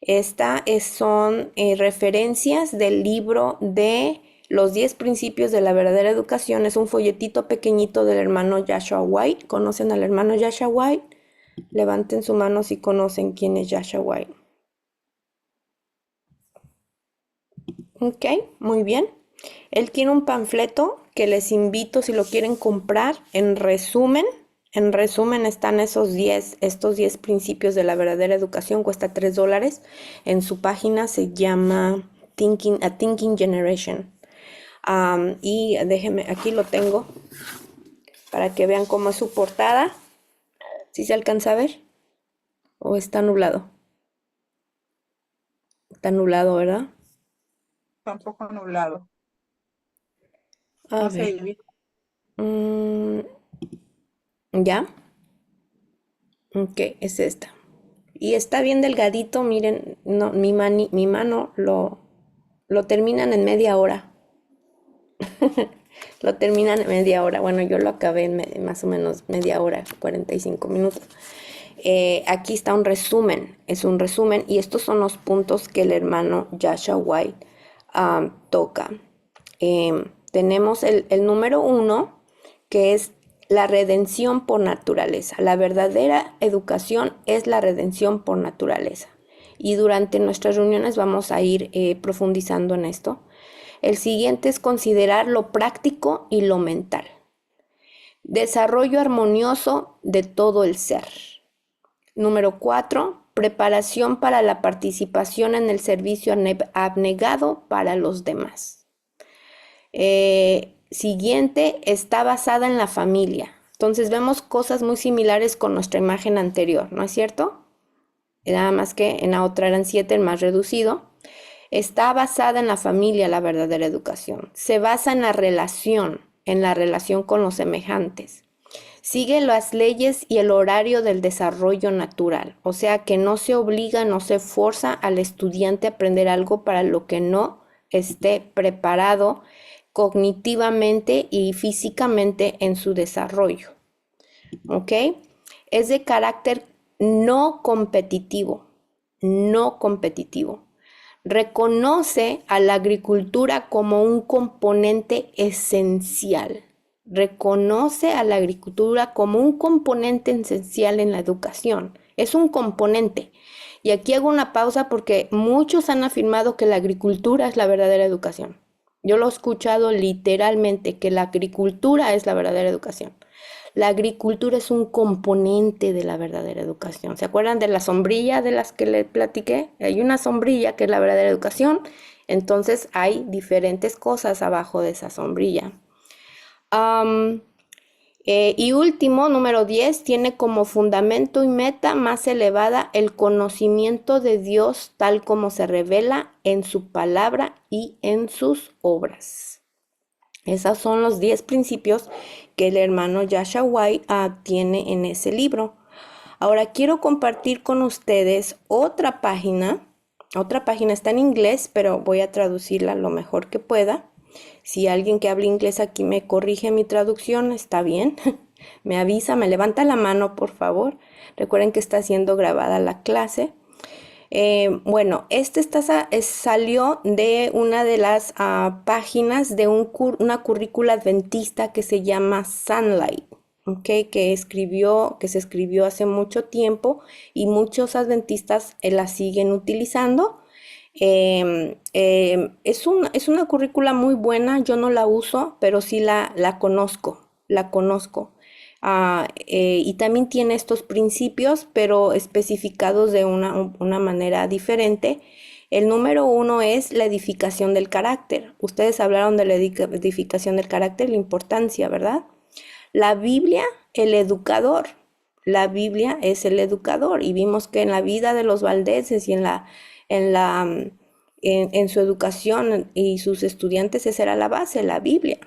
Estas son referencias del libro de los 10 principios de la verdadera educación. Es un folletito pequeñito del hermano Joshua White. ¿Conocen al hermano Joshua White? Levanten su mano si conocen quién es Joshua White. Ok, muy bien. Él tiene un panfleto que les invito si lo quieren comprar. En resumen están estos 10 principios de la verdadera educación. Cuesta $3. En su página se llama A Thinking Generation. Y déjenme, aquí lo tengo para que vean cómo es su portada. ¿Sí se alcanza a ver? ¿O está nublado? Está nublado, ¿verdad? Está un poco nublado. A No se ver. divide. ¿Ya? Ok, es esta. Y está bien delgadito, miren, no, mi mano lo terminan en media hora. Lo terminan en media hora. Bueno, yo lo acabé en más o menos media hora, 45 minutos. Aquí está un resumen, es un resumen, y estos son los puntos que el hermano Joshua White toca. Tenemos el número 1, que es la redención por naturaleza. La verdadera educación es la redención por naturaleza. Y durante nuestras reuniones vamos a ir profundizando en esto. El siguiente es considerar lo práctico y lo mental. Desarrollo armonioso de todo el ser. Número 4, preparación para la participación en el servicio abnegado para los demás. Siguiente, está basada en la familia. Entonces vemos cosas muy similares con nuestra imagen anterior, ¿no es cierto? Nada más que en la otra eran 7, el más reducido. Está basada en la familia la verdadera educación. Se basa en la relación con los semejantes. Sigue las leyes y el horario del desarrollo natural, o sea que no se obliga, no se forza al estudiante a aprender algo para lo que no esté preparado cognitivamente y físicamente en su desarrollo. ¿Ok? Es de carácter no competitivo, no competitivo. Reconoce a la agricultura como un componente esencial. Reconoce a la agricultura como un componente esencial en la educación. Es un componente. Y aquí hago una pausa porque muchos han afirmado que la agricultura es la verdadera educación. Yo lo he escuchado literalmente, que la agricultura es la verdadera educación. La agricultura es un componente de la verdadera educación. ¿Se acuerdan de la sombrilla de las que le platiqué? Hay una sombrilla que es la verdadera educación, entonces hay diferentes cosas abajo de esa sombrilla. Y último, número 10, tiene como fundamento y meta más elevada el conocimiento de Dios tal como se revela en su palabra y en sus obras. Esos son los 10 principios que el hermano Joshua White tiene en ese libro. Ahora quiero compartir con ustedes otra página. Otra página está en inglés, pero voy a traducirla lo mejor que pueda. Si alguien que hable inglés aquí me corrige mi traducción, está bien. Me avisa, me levanta la mano, por favor. Recuerden que está siendo grabada la clase. Bueno, salió de una de las páginas de una currícula adventista que se llama Sunlight, ¿okay? Que se escribió hace mucho tiempo y muchos adventistas la siguen utilizando. Es una currícula muy buena, yo no la uso, pero sí la conozco. Y también tiene estos principios, pero especificados de una manera diferente. El número 1 es la edificación del carácter. Ustedes hablaron de la edificación del carácter, la importancia, ¿verdad? La Biblia, el educador. La Biblia es el educador y vimos que en la vida de los valdeses y en su educación y sus estudiantes esa era la base, la Biblia.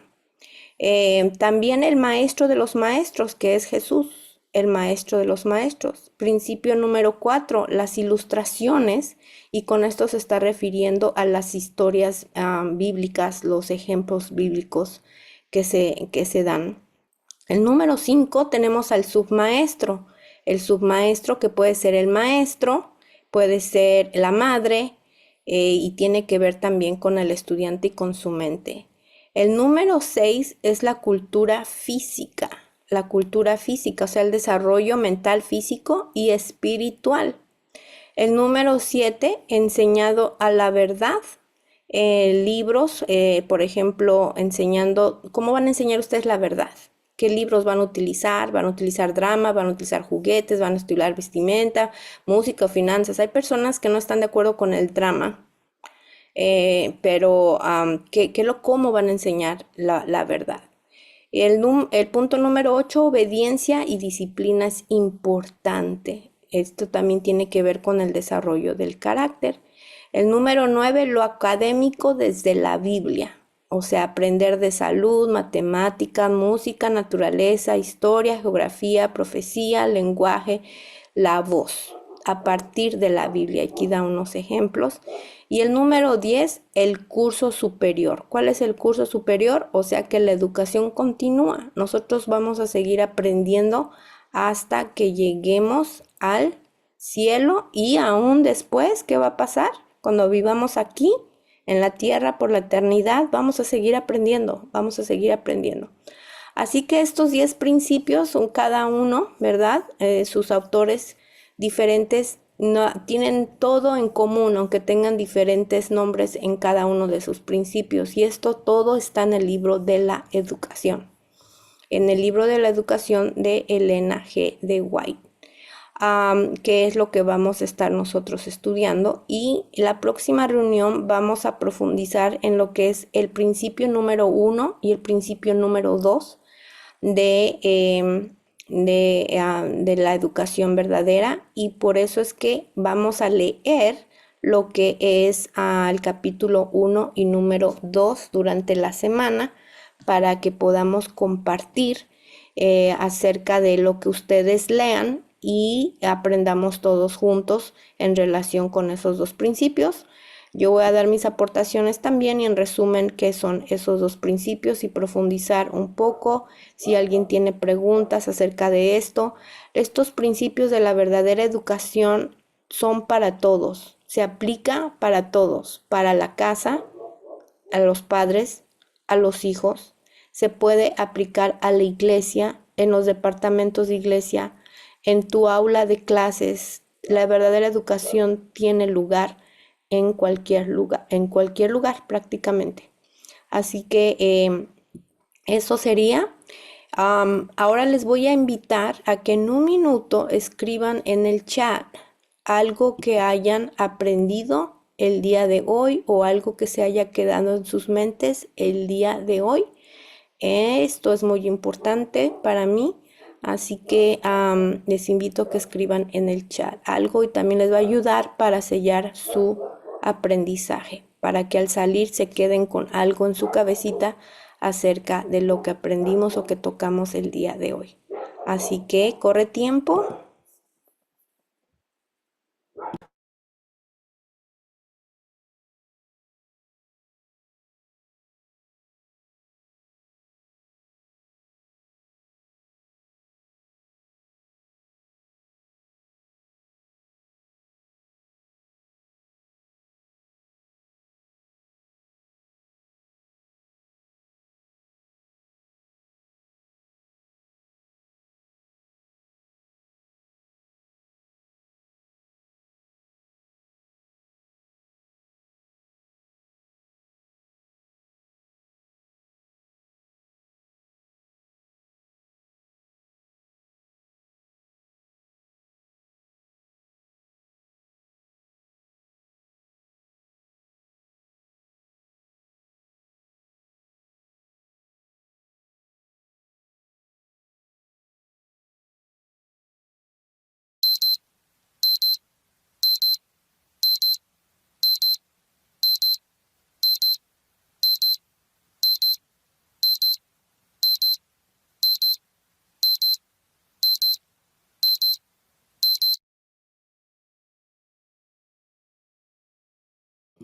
También el maestro de los maestros, que es Jesús, el maestro de los maestros. Principio número 4, las ilustraciones, y con esto se está refiriendo a las historias bíblicas, los ejemplos bíblicos que se dan. El número 5 tenemos al submaestro. El submaestro que puede ser el maestro, puede ser la madre, y tiene que ver también con el estudiante y con su mente. El número 6 es la cultura física, o sea, el desarrollo mental, físico y espiritual. El número 7, enseñado a la verdad. Libros, por ejemplo, enseñando, ¿cómo van a enseñar ustedes la verdad? ¿Qué libros van a utilizar? ¿Van a utilizar drama? ¿Van a utilizar juguetes? ¿Van a estudiar vestimenta, música o finanzas? Hay personas que no están de acuerdo con el drama. Pero ¿cómo van a enseñar la verdad? El punto número 8, obediencia y disciplina es importante. Esto también tiene que ver con el desarrollo del carácter. El número 9, lo académico desde la Biblia. O sea, aprender de salud, matemática, música, naturaleza, historia, geografía, profecía, lenguaje, la voz, a partir de la Biblia. Aquí da unos ejemplos. Y el número 10, el curso superior. ¿Cuál es el curso superior? O sea que la educación continúa. Nosotros vamos a seguir aprendiendo hasta que lleguemos al cielo y aún después, ¿qué va a pasar? Cuando vivamos aquí en la tierra por la eternidad, vamos a seguir aprendiendo, Así que estos 10 principios son cada uno, ¿verdad? Sus autores diferentes tienen todo en común, aunque tengan diferentes nombres en cada uno de sus principios. Y esto todo está en el libro de la educación. En el libro de la educación de Elena G. de White. Que es lo que vamos a estar nosotros estudiando, y la próxima reunión vamos a profundizar en lo que es el principio número 1 y el principio número 2 de la educación verdadera, y por eso es que vamos a leer lo que es el capítulo 1 y número 2 durante la semana para que podamos compartir acerca de lo que ustedes lean y aprendamos todos juntos en relación con esos dos principios. Yo voy a dar mis aportaciones también y en resumen qué son esos dos principios y profundizar un poco. Si alguien tiene preguntas acerca de esto, estos principios de la verdadera educación son para todos, se aplica para todos, para la casa, a los padres, a los hijos, se puede aplicar a la iglesia, en los departamentos de iglesia, en tu aula de clases. La verdadera educación tiene lugar en cualquier lugar prácticamente. Así que eso sería. Ahora les voy a invitar a que en un minuto escriban en el chat algo que hayan aprendido el día de hoy o algo que se haya quedado en sus mentes el día de hoy. Esto es muy importante para mí, así que les invito a que escriban en el chat algo y también les va a ayudar para sellar su aprendizaje, para que al salir se queden con algo en su cabecita acerca de lo que aprendimos o que tocamos el día de hoy. Así que corre tiempo.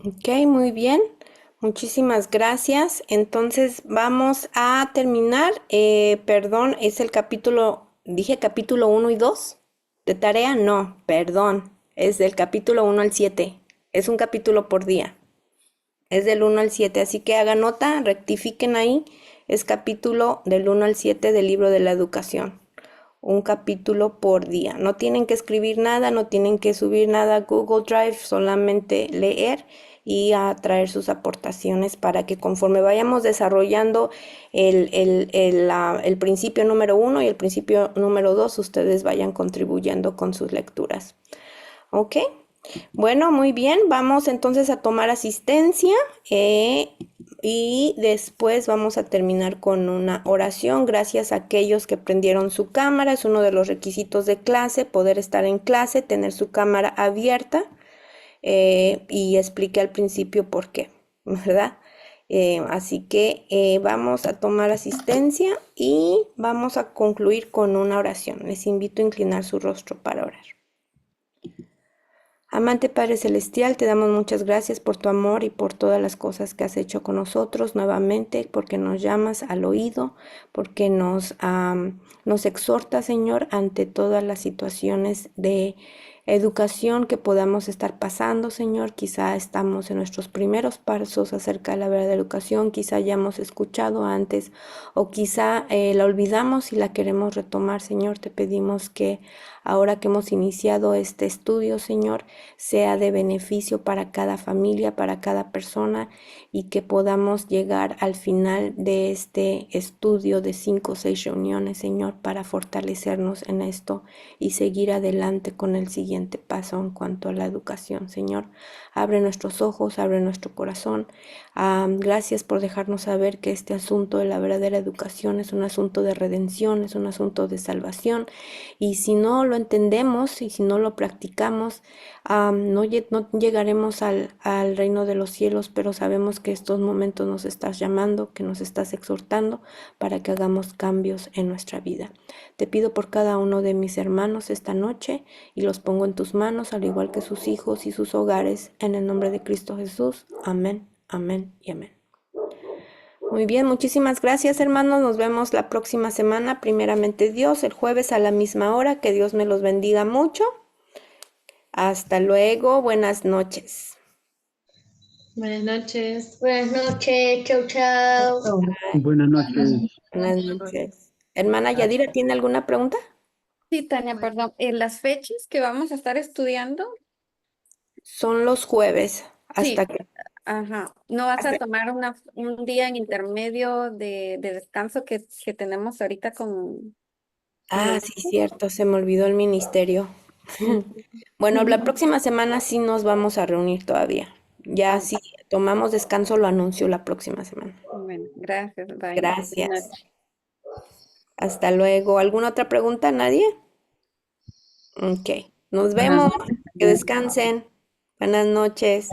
Ok, muy bien. Muchísimas gracias. Entonces vamos a terminar. Perdón, es el capítulo, dije capítulo 1 y 2 de tarea. No, perdón, es del capítulo 1 al 7. Es un capítulo por día. Es del 1 al 7, así que hagan nota, rectifiquen ahí. Es capítulo del 1 al 7 del libro de la educación. Un capítulo por día. No tienen que escribir nada, no tienen que subir nada a Google Drive, solamente leer y a traer sus aportaciones para que conforme vayamos desarrollando el principio número 1 y el principio número 2, ustedes vayan contribuyendo con sus lecturas. ¿Ok? Bueno, muy bien. Vamos entonces a tomar asistencia y después vamos a terminar con una oración. Gracias a aquellos que prendieron su cámara. Es uno de los requisitos de clase, poder estar en clase, tener su cámara abierta. Y expliqué al principio por qué, ¿verdad? Así que vamos a tomar asistencia y vamos a concluir con una oración. Les invito a inclinar su rostro para orar. Amante Padre Celestial, te damos muchas gracias por tu amor y por todas las cosas que has hecho con nosotros nuevamente, porque nos llamas al oído, porque nos exhortas, Señor, ante todas las situaciones de educación que podamos estar pasando, Señor. Quizá estamos en nuestros primeros pasos acerca de la verdadera educación, quizá ya hemos escuchado antes o quizá la olvidamos y la queremos retomar, Señor. Te pedimos que ahora que hemos iniciado este estudio, Señor, sea de beneficio para cada familia, para cada persona y que podamos llegar al final de este estudio de 5 o 6 reuniones, Señor, para fortalecernos en esto y seguir adelante con el siguiente paso en cuanto a la educación, Señor. Abre nuestros ojos, abre nuestro corazón. Gracias por dejarnos saber que este asunto de la verdadera educación es un asunto de redención, es un asunto de salvación. Y si no lo entendemos y si no lo practicamos, no llegaremos al reino de los cielos, pero sabemos que estos momentos nos estás llamando, que nos estás exhortando para que hagamos cambios en nuestra vida. Te pido por cada uno de mis hermanos esta noche y los pongo pongo en tus manos, al igual que sus hijos y sus hogares, en el nombre de Cristo Jesús. Amén, amén y amén. Muy bien, muchísimas gracias, hermanos. Nos vemos la próxima semana, primeramente Dios, el jueves a la misma hora. Que Dios me los bendiga mucho. Hasta luego, buenas noches. Buenas noches. Buenas noches, chau, chau. Buenas noches. Buenas noches. Hermana Yadira, ¿tiene alguna pregunta? Sí, Tania, perdón. ¿Las fechas que vamos a estar estudiando? Son los jueves, Sí, hasta que... ajá. ¿No vas a hasta- tomar un día en intermedio de descanso que tenemos ahorita con Ah, el sí, grupo? cierto, se me olvidó el ministerio. Bueno, la próxima semana sí nos vamos a reunir todavía. Ya Ah, si tomamos descanso, lo anuncio la próxima semana. bueno, gracias. Bye. Buenas Gracias. noches. Hasta luego. ¿Alguna otra pregunta? ¿Nadie? Ok. Nos Buenas vemos. Que noches. descansen. Buenas noches.